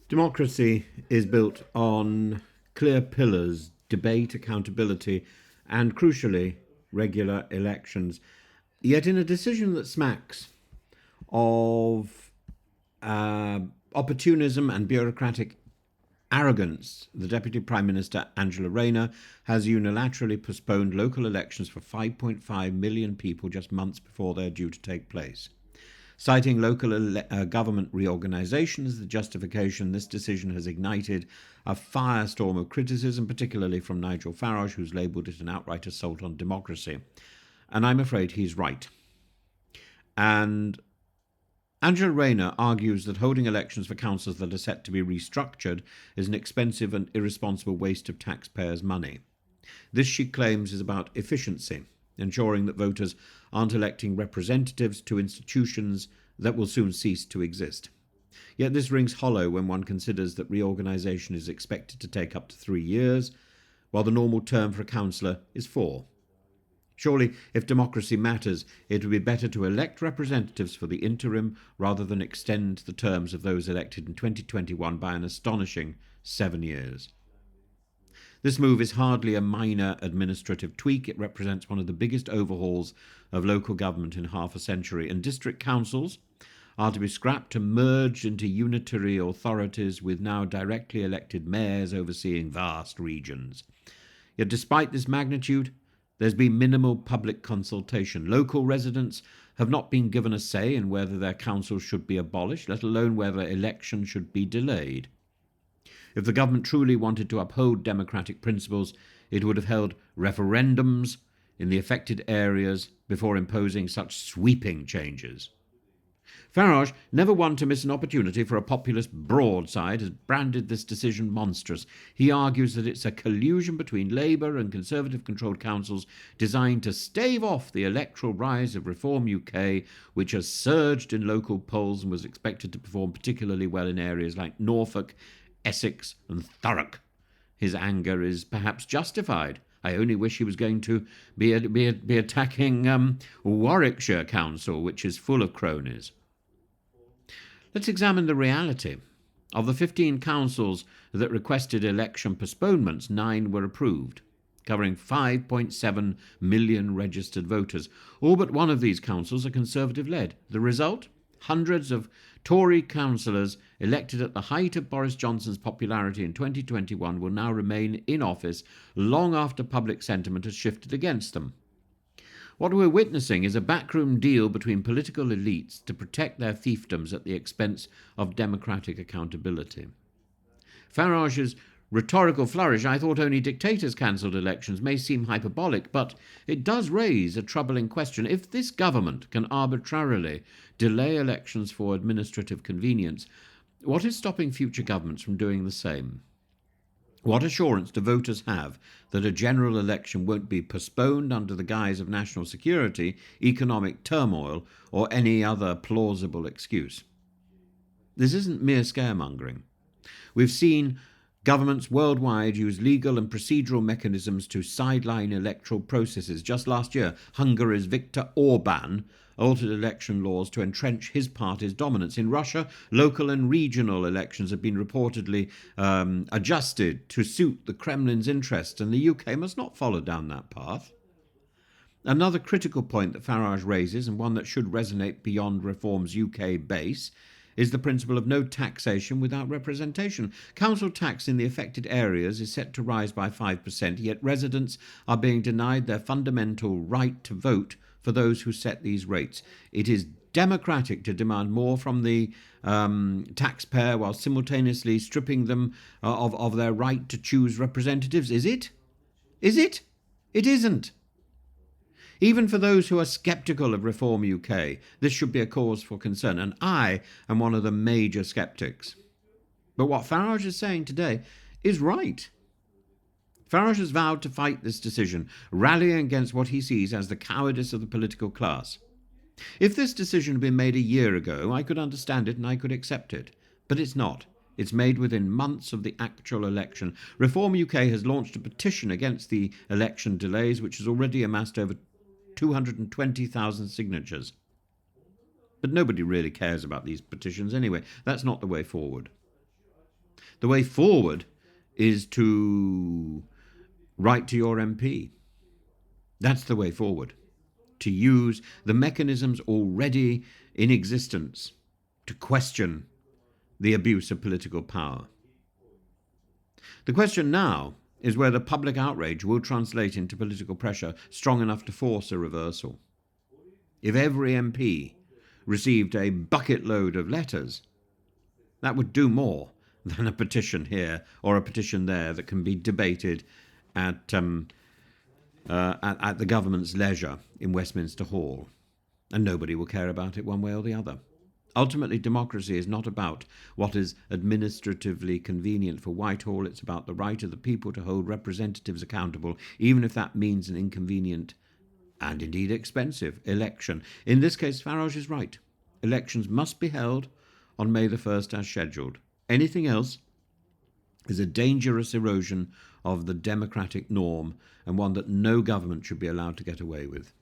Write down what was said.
Democracy is built on clear pillars: debate, accountability, and crucially, regular elections. Yet, in a decision that smacks of uh, opportunism and bureaucratic arrogance, the Deputy Prime Minister, Angela Rayner, has unilaterally postponed local elections for 5.5 million people just months before they're due to take place. Citing local government reorganisation as the justification, this decision has ignited a firestorm of criticism, particularly from Nigel Farage, who's labelled it an outright assault on democracy. And I'm afraid he's right. And Angela Rayner argues that holding elections for councils that are set to be restructured is an expensive and irresponsible waste of taxpayers' money. This, she claims, is about efficiency, ensuring that voters aren't electing representatives to institutions that will soon cease to exist. Yet this rings hollow when one considers that reorganisation is expected to take up to 3 years, while the normal term for a councillor is 4. Surely, if democracy matters, it would be better to elect representatives for the interim rather than extend the terms of those elected in 2021 by an astonishing 7 years. This move is hardly a minor administrative tweak. It represents one of the biggest overhauls of local government in half a century, and district councils are to be scrapped and merged into unitary authorities with now directly elected mayors overseeing vast regions. Yet despite this magnitude, there's been minimal public consultation. Local residents have not been given a say in whether their councils should be abolished, let alone whether elections should be delayed. If the government truly wanted to uphold democratic principles, it would have held referendums in the affected areas before imposing such sweeping changes. Farage, never one to miss an opportunity for a populist broadside, has branded this decision monstrous. He argues that it's a collusion between Labour and Conservative-controlled councils designed to stave off the electoral rise of Reform UK, which has surged in local polls and was expected to perform particularly well in areas like Norfolk, Essex and Thurrock. His anger is perhaps justified. I only wish he was going to be attacking Warwickshire Council, which is full of cronies. Let's examine the reality. Of the 15 councils that requested election postponements, 9 were approved, covering 5.7 million registered voters. All but one of these councils are Conservative-led. The result? Hundreds of Tory councillors elected at the height of Boris Johnson's popularity in 2021 will now remain in office long after public sentiment has shifted against them. What we're witnessing is a backroom deal between political elites to protect their fiefdoms at the expense of democratic accountability. Farage's rhetorical flourish, "I thought only dictators cancelled elections," may seem hyperbolic, but it does raise a troubling question. If this government can arbitrarily delay elections for administrative convenience, what is stopping future governments from doing the same? What assurance do voters have that a general election won't be postponed under the guise of national security, economic turmoil, or any other plausible excuse? This isn't mere scaremongering. We've seen governments worldwide use legal and procedural mechanisms to sideline electoral processes. Just last year, Hungary's Viktor Orban altered election laws to entrench his party's dominance. In Russia, local and regional elections have been reportedly adjusted to suit the Kremlin's interests, and the UK must not follow down that path. Another critical point that Farage raises, and one that should resonate beyond Reform's UK base, is the principle of no taxation without representation. Council tax in the affected areas is set to rise by 5%, yet residents are being denied their fundamental right to vote for those who set these rates. It is democratic to demand more from the taxpayer while simultaneously stripping them of their right to choose representatives. Is it? Is it? It isn't. Even for those who are sceptical of Reform UK, this should be a cause for concern, and I am one of the major sceptics. But what Farage is saying today is right. Farage has vowed to fight this decision, rallying against what he sees as the cowardice of the political class. If this decision had been made a year ago, I could understand it and I could accept it. But it's not. It's made within months of the actual election. Reform UK has launched a petition against the election delays, which has already amassed over 220,000 signatures. But nobody really cares about these petitions anyway. That's not the way forward. The way forward is to write to your MP. That's the way forward. To use the mechanisms already in existence to question the abuse of political power. The question now is whether public outrage will translate into political pressure strong enough to force a reversal. If every MP received a bucket load of letters, that would do more than a petition here or a petition there that can be debated at the government's leisure in Westminster Hall, and nobody will care about it one way or the other. Ultimately, democracy is not about what is administratively convenient for Whitehall. It's about the right of the people to hold representatives accountable, even if that means an inconvenient and indeed expensive election. In this case, Farage is right. Elections must be held on May the 1st as scheduled. Anything else is a dangerous erosion of the democratic norm, and one that no government should be allowed to get away with.